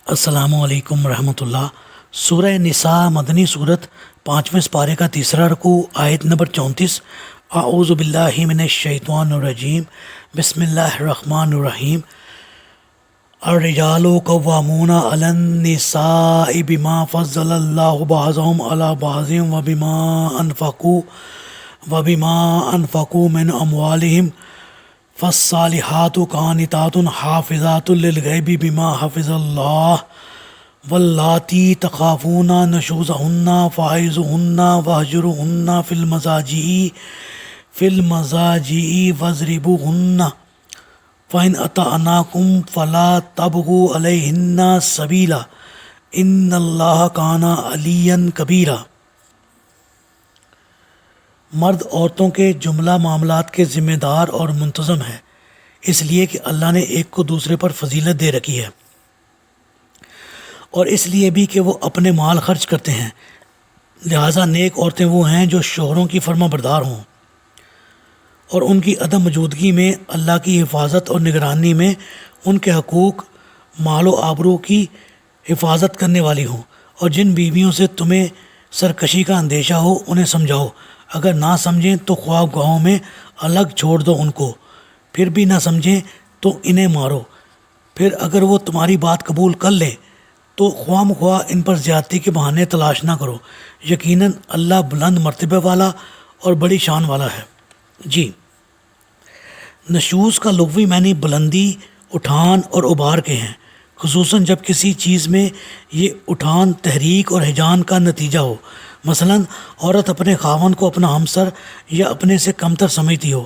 السلام علیکم ورحمۃ اللہ۔ سورہ نساء مدنی صورت، 5ویں سپارے کا تیسرا رکوع، آیت نمبر 34۔ اعوذ باللہ من الشیطان الرجیم، بسم اللہ الرحمن الرحیم۔ الرجال قوامون علی النساء بما فضل اللہ بعضهم علی بعض وبما انفقوا من اموالهم فالصالحات قانتات حافظات للغیب بما حفظ اللہ واللاتی تخافون نشوزہن فعظوہن واہجروہن فی المضاجع واضربوہن فإن أطعناکم فلا تبغوا علیہن سبیلا ان اللہ کان علیا کبیرا۔ مرد عورتوں کے جملہ معاملات کے ذمہ دار اور منتظم ہے، اس لیے کہ اللہ نے ایک کو دوسرے پر فضیلت دے رکھی ہے، اور اس لیے بھی کہ وہ اپنے مال خرچ کرتے ہیں، لہٰذا نیک عورتیں وہ ہیں جو شوہروں کی فرما بردار ہوں اور ان کی عدم موجودگی میں اللہ کی حفاظت اور نگرانی میں ان کے حقوق مال و آبرو کی حفاظت کرنے والی ہوں، اور جن بیویوں سے تمہیں سرکشی کا اندیشہ ہو انہیں سمجھاؤ، اگر نہ سمجھیں تو خواب گاہوں میں الگ چھوڑ دو ان کو، پھر بھی نہ سمجھیں تو انہیں مارو، پھر اگر وہ تمہاری بات قبول کر لیں تو خواہ مخواہ ان پر زیادتی کے بہانے تلاش نہ کرو، یقیناً اللہ بلند مرتبے والا اور بڑی شان والا ہے۔ جی، نشوز کا لغوی معنی بلندی، اٹھان اور ابھار کے ہیں، خصوصاً جب کسی چیز میں یہ اٹھان تحریک اور ہیجان کا نتیجہ ہو، مثلاً عورت اپنے خاوند کو اپنا ہمسر یا اپنے سے کمتر سمجھتی ہو،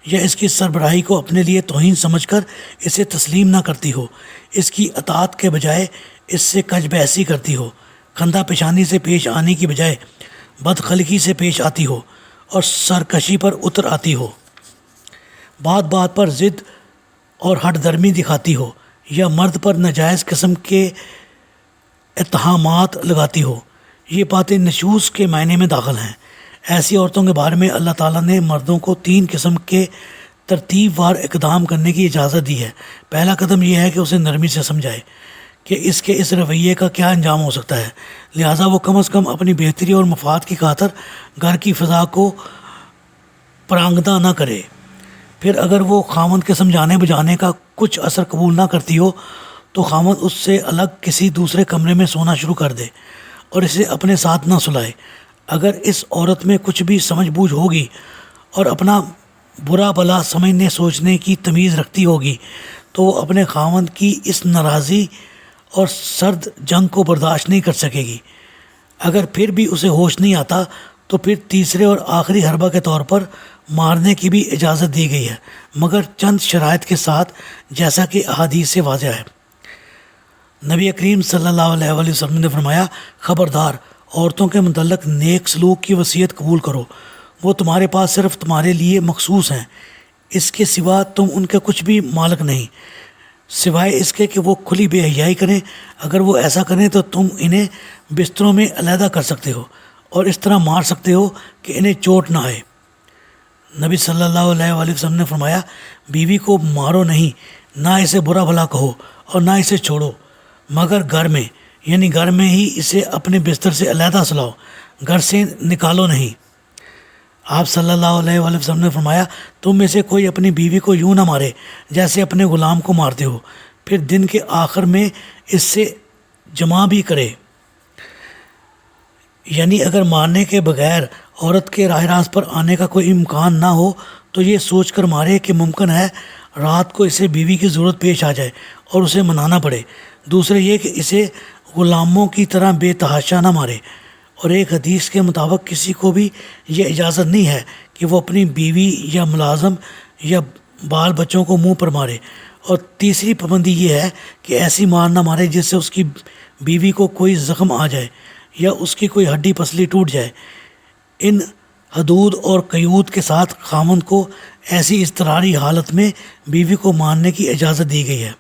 یا اس کی سربراہی کو اپنے لیے توہین سمجھ کر اسے تسلیم نہ کرتی ہو، اس کی اطاعت کے بجائے اس سے کج بحثی کرتی ہو، خندہ پیشانی سے پیش آنے کی بجائے بدخلقی سے پیش آتی ہو اور سرکشی پر اتر آتی ہو، بات بات پر ضد اور ہٹ درمی دکھاتی ہو، یا مرد پر ناجائز قسم کے اتہامات لگاتی ہو، یہ باتیں نشوز کے معنی میں داخل ہیں۔ ایسی عورتوں کے بارے میں اللہ تعالیٰ نے مردوں کو 3 قسم کے ترتیب وار اقدام کرنے کی اجازت دی ہے۔ پہلا قدم یہ ہے کہ اسے نرمی سے سمجھائے کہ اس رویے کا کیا انجام ہو سکتا ہے، لہٰذا وہ کم از کم اپنی بہتری اور مفاد کی خاطر گھر کی فضا کو پرانگدہ نہ کرے۔ پھر اگر وہ خاوند کے سمجھانے بجانے کا کچھ اثر قبول نہ کرتی ہو تو خاوند اس سے الگ کسی دوسرے کمرے میں سونا شروع کر دے اور اسے اپنے ساتھ نہ سلائے۔ اگر اس عورت میں کچھ بھی سمجھ بوجھ ہوگی اور اپنا برا بلا سمجھنے سوچنے کی تمیز رکھتی ہوگی تو وہ اپنے خاوند کی اس ناراضی اور سرد جنگ کو برداشت نہیں کر سکے گی۔ اگر پھر بھی اسے ہوش نہیں آتا تو پھر تیسرے اور آخری حربہ کے طور پر مارنے کی بھی اجازت دی گئی ہے، مگر چند شرائط کے ساتھ، جیسا کہ احادیث سے واضح ہے۔ نبی کریم صلی اللہ علیہ وآلہ وسلم نے فرمایا، خبردار، عورتوں کے متعلق نیک سلوک کی وصیت قبول کرو، وہ تمہارے پاس صرف تمہارے لیے مخصوص ہیں، اس کے سوا تم ان کے کچھ بھی مالک نہیں، سوائے اس کے کہ وہ کھلی بے حیائی کریں۔ اگر وہ ایسا کریں تو تم انہیں بستروں میں علیحدہ کر سکتے ہو اور اس طرح مار سکتے ہو کہ انہیں چوٹ نہ آئے۔ نبی صلی اللہ علیہ وآلہ وسلم نے فرمایا، بیوی کو مارو نہیں، نہ اسے برا بھلا کہو اور نہ اسے چھوڑو، مگر گھر میں، یعنی گھر میں ہی اسے اپنے بستر سے علیحدہ سلاؤ، گھر سے نکالو نہیں۔ آپ صلی اللہ علیہ وآلہ وسلم نے فرمایا، تم میں سے کوئی اپنی بیوی کو یوں نہ مارے جیسے اپنے غلام کو مارتے ہو، پھر دن کے آخر میں اس سے جمع بھی کرے، یعنی اگر مارنے کے بغیر عورت کے راہ راست پر آنے کا کوئی امکان نہ ہو تو یہ سوچ کر مارے کہ ممکن ہے رات کو اسے بیوی کی ضرورت پیش آ جائے اور اسے منانا پڑے۔ دوسرے یہ کہ اسے غلاموں کی طرح بے تحاشا نہ مارے، اور ایک حدیث کے مطابق کسی کو بھی یہ اجازت نہیں ہے کہ وہ اپنی بیوی یا ملازم یا بال بچوں کو منہ پر مارے۔ اور تیسری پابندی یہ ہے کہ ایسی مار نہ مارے جس سے اس کی بیوی کو کوئی زخم آ جائے یا اس کی کوئی ہڈی پسلی ٹوٹ جائے۔ ان حدود اور قیود کے ساتھ خاوند کو ایسی اضطراری حالت میں بیوی کو مارنے کی اجازت دی گئی ہے۔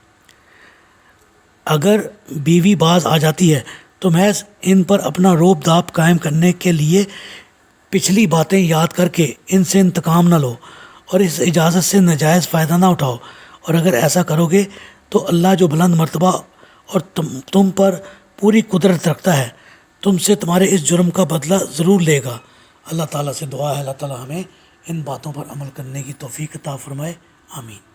اگر بیوی باز آ جاتی ہے تو محض ان پر اپنا روب داب قائم کرنے کے لیے پچھلی باتیں یاد کر کے ان سے انتقام نہ لو اور اس اجازت سے ناجائز فائدہ نہ اٹھاؤ، اور اگر ایسا کرو گے تو اللہ جو بلند مرتبہ اور تم پر پوری قدرت رکھتا ہے، تم سے تمہارے اس جرم کا بدلہ ضرور لے گا۔ اللہ تعالیٰ سے دعا ہے اللہ تعالیٰ ہمیں ان باتوں پر عمل کرنے کی توفیق عطا فرمائے، آمین۔